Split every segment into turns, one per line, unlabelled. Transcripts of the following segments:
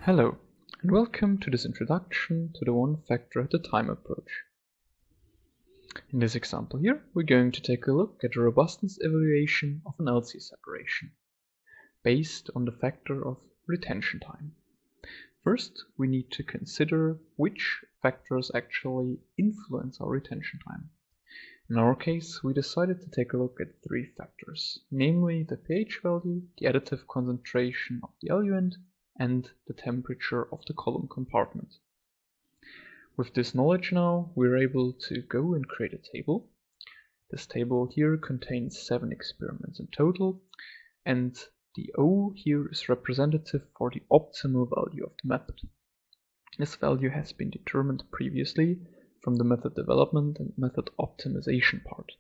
Hello, and welcome to this introduction to the one factor at a time approach. In this example here, we're going to take a look at the robustness evaluation of an LC separation, based on the factor of retention time. First, we need to consider which factors actually influence our retention time. In our case, we decided to take a look at three factors, namely the pH value, the additive concentration of the eluent, and the temperature of the column compartment. With this knowledge now, we're able to go and create a table. This table here contains 7 experiments in total, and the O here is representative for the optimal value of the method. This value has been determined previously from the method development and method optimization part.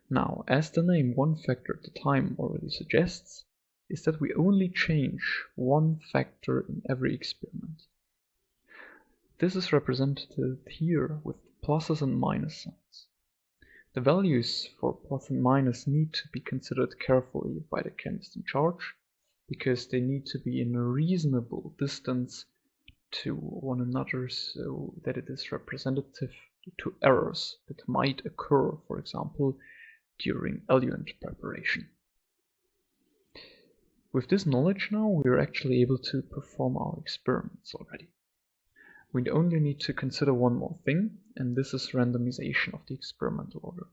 Now, as the name one factor at a time already suggests, is that we only change one factor in every experiment. This is represented here with pluses and minus signs. The values for plus and minus need to be considered carefully by the chemist in charge, because they need to be in a reasonable distance to one another so that it is representative to errors that might occur, for example, during eluent preparation. With this knowledge now, we are actually able to perform our experiments already. We only need to consider one more thing, and this is randomization of the experimental order.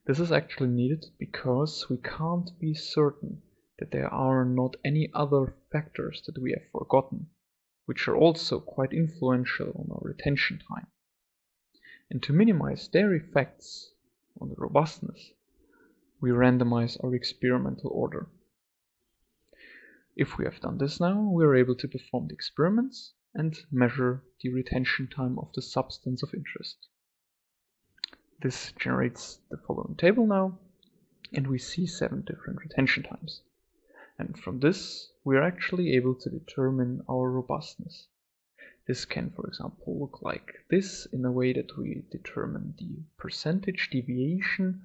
This is actually needed because we can't be certain that there are not any other factors that we have forgotten, which are also quite influential on our retention time. And to minimize their effects on the robustness, we randomize our experimental order. If we have done this now, we are able to perform the experiments and measure the retention time of the substance of interest. This generates the following table now, and we see 7 different retention times. And from this, we are actually able to determine our robustness. This can, for example, look like this in a way that we determine the percentage deviation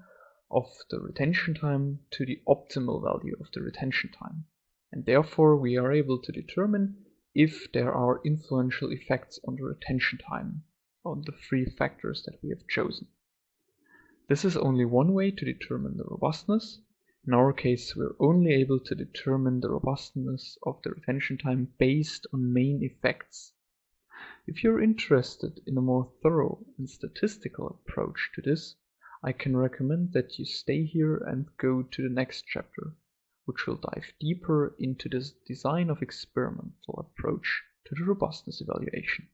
of the retention time to the optimal value of the retention time. And therefore we are able to determine if there are influential effects on the retention time on the 3 factors that we have chosen. This is only one way to determine the robustness. In our case, we're only able to determine the robustness of the retention time based on main effects. If you're interested in a more thorough and statistical approach to this, I can recommend that you stay here and go to the next chapter, which will dive deeper into the design of experimental approach to the robustness evaluation.